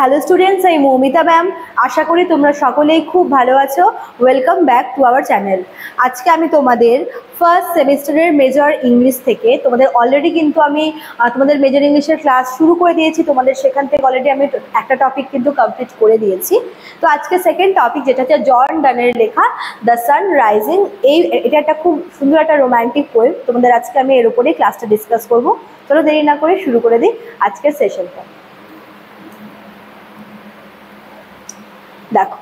Hello students, আমি Moumita ma'am. আশা করি তোমরা সকলেই খুব ভালো আছো। Welcome back to our channel. আজকে আমি তোমাদের ফার্স্ট সেমিস্টারের মেজর ইংলিশ থেকে তোমাদের অলরেডি কিন্তু আমি তোমাদের মেজর ইংলিশের ক্লাস শুরু করে দিয়েছি। তোমাদের সেখান থেকে অলরেডি আমি একটা টপিক কিন্তু কমপ্লিট করে দিয়েছি। তো আজকে সেকেন্ড টপিক, যেটা হচ্ছে জন ডানের লেখা দ্য সান রাইজিং। এটা একটা খুব সুন্দর একটা রোম্যান্টিক পোয়েম। তোমাদের আজকে আমি এর উপরেই ক্লাসটা ডিসকাস করবো। চলো দেরি না করে শুরু করে দিই আজকের সেশনটা। দেখো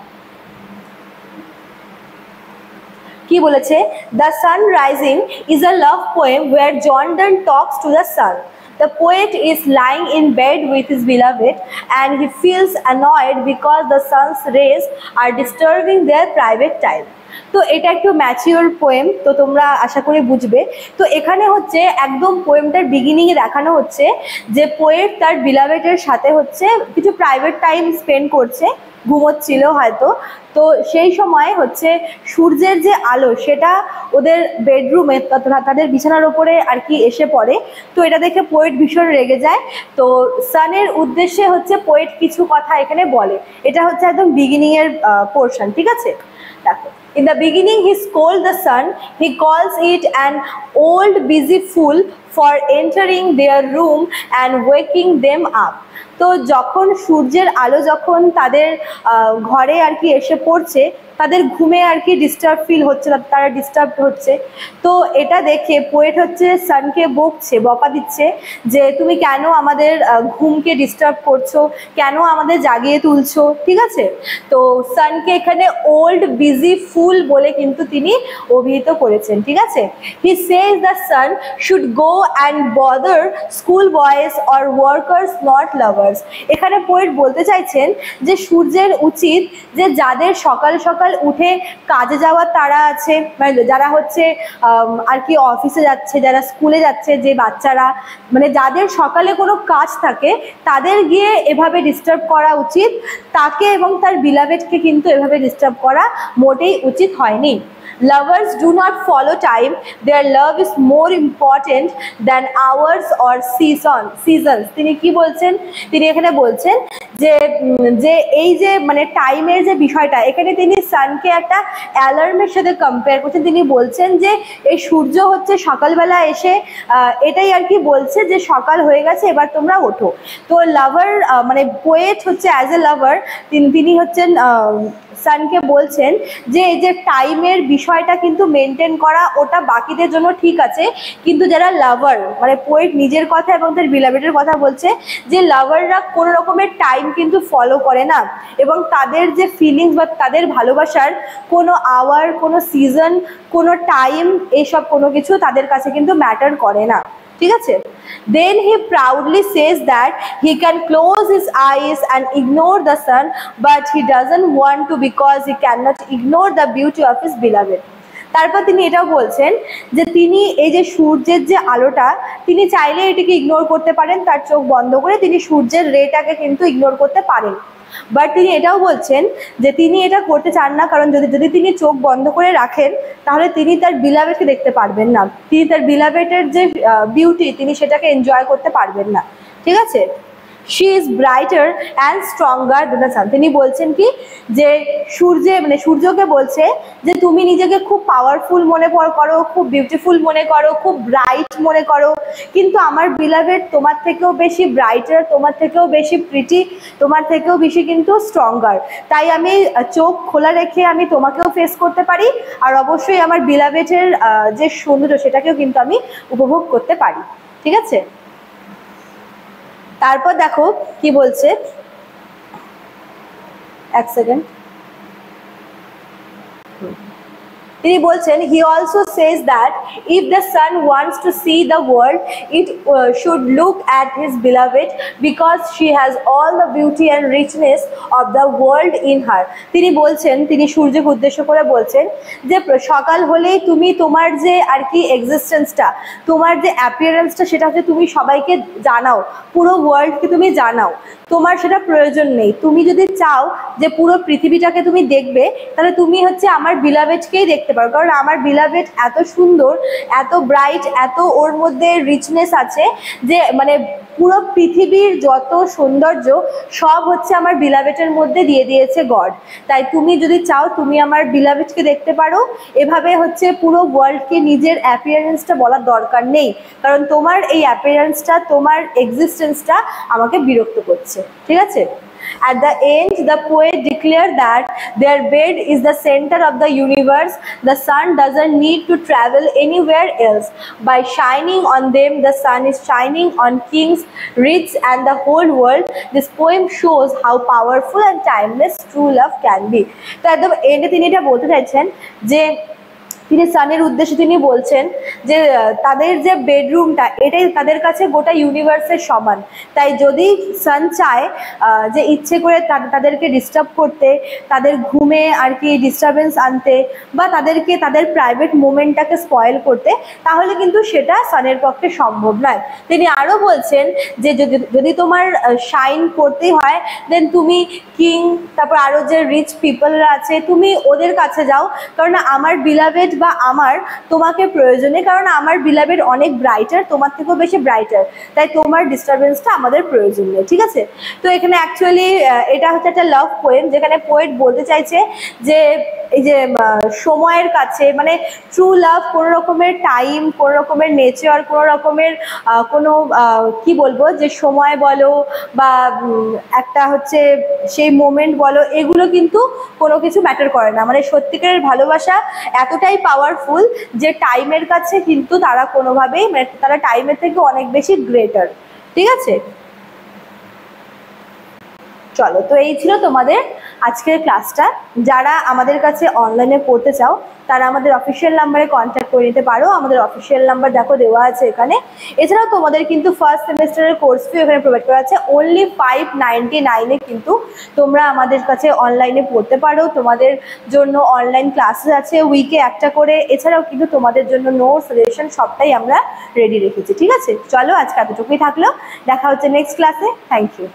কি বলেছে, the sun rising is a love poem where John Donne talks to the sun. The poet is lying in bed with his beloved and he feels annoyed because the sun's rays are disturbing their private time. তো এটা একটু mature poem, তো তোমরা আশা করি বুঝবে। তো এখানে হচ্ছে একদম পোয়েমটার বিগিনিংয়ে দেখানো হচ্ছে যে পোয়েট তার বিলাভেটের সাথে হচ্ছে কিছু প্রাইভেট টাইম স্পেন্ড করছে, ঘুমোচ্ছিল হয়তো। তো সেই সময় হচ্ছে সূর্যের যে আলো সেটা ওদের বেডরুমে তাদের বিছানার ওপরে আর কি এসে পড়ে। তো এটা দেখে পোয়েট ভীষণ রেগে যায়। তো সানের উদ্দেশ্যে হচ্ছে পোয়েট কিছু কথা এখানে বলে। এটা হচ্ছে একদম বিগিনিংয়ের পোর্শন, ঠিক আছে? দেখো, in the beginning he scolds the sun. He calls it an old busy fool for entering their room and waking them up. তো যখন সূর্যের আলো যখন তাদের ঘরে আর কি এসে পড়ছে, তাদের ঘুমে আর কি ডিস্টার্ব ফিল হচ্ছে, তারা ডিস্টার্ব হচ্ছে। তো এটা দেখে পোয়েট হচ্ছে সানকে বকা দিচ্ছে যে তুমি কেন আমাদের ঘুমকে ডিস্টার্ব করছো, কেন আমাদের জাগিয়ে তুলছো, ঠিক আছে? তো সানকে এখানে ওল্ড বিজি ফুল বলে কিন্তু তিনি অভিহিত করেছেন, ঠিক আছে? He says the sun should go and bother school boys or workers not lovers. এখানে পোয়েট বলতে চাইছেন যে সূর্যের উচিত যে যাদের সকাল সকাল উঠে কাজে যাওয়ার তাড়া আছে, মানে যারা হচ্ছে আর কি অফিসে যাচ্ছে, যারা স্কুলে যাচ্ছে, যে বাচ্চারা মানে যাদের সকালে কোনো কাজ থাকে, তাদের গিয়ে এভাবে ডিস্টার্ব করা উচিত। তাকে এবং তার বিলাভেডকে কিন্তু এভাবে ডিস্টার্ব করা মোটেই উচিত হয়নি। Lovers do not follow time. Their love is more important than hours or seasons. তিনি কি বলছেন? তিনি এখানে বলছেন যে যে এই যে মানে টাইমের যে বিষয়টা, এখানে তিনি সানকে একটা অ্যালার্মের সাথে কম্পেয়ার করছেন। তিনি বলছেন যে এই সূর্য হচ্ছে সকালবেলা এসে এটাই আর কি বলছে যে সকাল হয়ে গেছে, এবার তোমরা ওঠো। তো লাভার মানে পোয়েট হচ্ছে অ্যাজ এ লাভার তিনি হচ্ছেন সানকে বলছেন যে এই যে টাইমের বিষয়টা কিন্তু মেনটেন করা ওটা বাকিদের জন্য ঠিক আছে, কিন্তু যারা লাভার, মানে পোয়েট নিজের কথা এবং তার বিলাভেডের কথা বলছে যে লাভাররা কোনো রকমের টাইম কিন্তু ফলো করে না, এবং তাদের যে ফিলিংস বা তাদের ভালোবাসার কোনো আওয়ার, কোনো সিজন, কোনো টাইম, এইসব কোনো কিছু তাদের কাছে কিন্তু ম্যাটার করে না, ঠিক আছে? Then he proudly says that he can close his eyes and ignore the sun, but he doesn't want to because he cannot ignore the beauty of his beloved. তারপর তিনি এটাও বলছেন যে তিনি এই যে সূর্যের যে আলোটা, তিনি চাইলে এটিকে ইগনোর করতে পারেন, তার চোখ বন্ধ করে তিনি সূর্যের রেটাকে কিন্তু ইগনোর করতে পারেন। বাট তিনি এটাও বলছেন যে তিনি এটা করতে চান না, কারণ যদি তিনি চোখ বন্ধ করে রাখেন তাহলে তিনি তার বিলাভেডকে দেখতে পারবেন না, তিনি তার বিলাভেডের যে বিউটি তিনি সেটাকে এনজয় করতে পারবেন না, ঠিক আছে? She is brighter and stronger than the sun. তিনি বলছেন কি যে সূর্যকে বলছে যে তুমি নিজেকে খুব পাওয়ারফুল মনে করো, খুব বিউটিফুল মনে করো, খুব ব্রাইট মনে করো, কিন্তু আমার বিলাভেড তোমার থেকেও বেশি ব্রাইটার, তোমার থেকেও বেশি প্রিটি, তোমার থেকেও বেশি কিন্তু স্ট্রঙ্গার। তাই আমি চোখ খোলা রেখে আমি তোমাকেও ফেস করতে পারি, আর অবশ্যই আমার বিলাভেডের যে সৌন্দর্য সেটাকেও কিন্তু আমি উপভোগ করতে পারি, ঠিক আছে? তারপর দেখো কি বলছে, এক সেকেন্ড। তিনি বলছেন he also says that if the sun wants to C the world it should look at his beloved because she has all the beauty and richness of the world in her. তিনি বলছেন, তিনি সূর্যকে উদ্দেশ্য করে বলছেন যে সকাল হলেই তুমি তোমার যে আর কি এক্সিস্টেন্সটা, তোমার যে অ্যাপিয়ারেন্সটা, সেটা হচ্ছে তুমি সবাইকে জানাও, পুরো ওয়ার্ল্ডকে তুমি জানাও। তোমার সেটা প্রয়োজন নেই। তুমি যদি চাও যে পুরো পৃথিবীটাকে তুমি দেখবে, তাহলে তুমি হচ্ছে আমার বিলাভেডকেই দেখতে পারো, কারণ আমার বিলাভেড এত সুন্দর, এত ব্রাইট, এত ওর মধ্যে রিচনেস আছে যে মানে পুরো পৃথিবীর যত সৌন্দর্য সব হচ্ছে আমার বিলাভেটের মধ্যে দিয়ে দিয়েছে গড। তাই তুমি যদি চাও তুমি আমার বিলাভেটকে দেখতে পারো। এভাবে হচ্ছে পুরো ওয়ার্ল্ডকে নিজের অ্যাপিয়ারেন্সটা বলার দরকার নেই, কারণ তোমার এই অ্যাপিয়ারেন্সটা, তোমার এক্সিস্টেন্সটা আমাকে বিরক্ত করছে। ঠিক আছে? At the end, the poet declared that their bed is the center of the universe. The sun doesn't need to travel anywhere else. By shining on them, the sun is shining on kings, rich, and the whole world. This poem shows how powerful and timeless true love can be. তো একদম এন্ডে তিনি এটা বলতে চাইছেন যে তিনি সানের উদ্দেশ্যে তিনি বলছেন যে তাদের যে বেডরুমটা এটাই তাদের কাছে গোটা ইউনিভার্সের সমান। তাই যদি সান চায় যে ইচ্ছে করে তাদেরকে ডিস্টার্ব করতে, তাদের ঘুমে আর কি ডিস্টারবেন্স আনতে, বা তাদেরকে তাদের প্রাইভেট মোমেন্টটাকে স্পয়েল করতে, তাহলে কিন্তু সেটা সানের পক্ষে সম্ভব নয়। তিনি আরও বলছেন যে যদি তোমার শাইন করতেই হয়, দেন তুমি কিং, তারপর আরও যে রিচ পিপলরা আছে তুমি ওদের কাছে যাও, কারণ আমার বিলাভেড বা আমার তোমাকে প্রয়োজনে, কারণ আমার বিলাভেড অনেক ব্রাইটার, তোমার থেকেও বেশি ব্রাইটার, তাই তোমার ডিস্টারবেন্সটা আমাদের প্রয়োজন নেই। ঠিক আছে? তো এখানে অ্যাকচুয়ালি এটা হচ্ছে একটা লাভ পোয়েম, যেখানে পোয়েট বলতে চাইছে যে এই যে সময়ের কাছে মানে ট্রু লাভ কোনো রকমের টাইম, কোনো রকমের নেচার, কোনো রকমের কোনো কি বলবো যে সময় বলো বা একটা হচ্ছে সেই মোমেন্ট বলো, এগুলো কিন্তু কোনো কিছু ম্যাটার করে না। মানে সত্যিকারের ভালোবাসা এতটাই পাওয়ারফুল যে টাইমের কাছে কিন্তু তারা কোনোভাবেই, মানে তারা টাইমের থেকে অনেক বেশি গ্রেটার। ঠিক আছে? চলো, তো এই ছিল তোমাদের আজকের ক্লাসটা। যারা আমাদের কাছে অনলাইনে পড়তে চাও তারা আমাদের অফিসিয়াল নাম্বারে কন্ট্যাক্ট করে নিতে পারো। আমাদের অফিসিয়াল নাম্বার দেখো দেওয়া আছে এখানে। এছাড়াও তোমাদের কিন্তু ফার্স্ট সেমিস্টারের কোর্স ফি এখানে প্রোভাইড করা আছে অনলি 599-এ। কিন্তু তোমরা আমাদের কাছে অনলাইনে পড়তে পারো। তোমাদের জন্য অনলাইন ক্লাসেস আছে উইকে একটা করে। এছাড়াও কিন্তু তোমাদের জন্য নোট, সাজেশন সবটাই আমরা রেডি রেখেছি। ঠিক আছে? চলো, আজকে এতটুকুই থাকলো। দেখা হচ্ছে নেক্সট ক্লাসে। Thank you.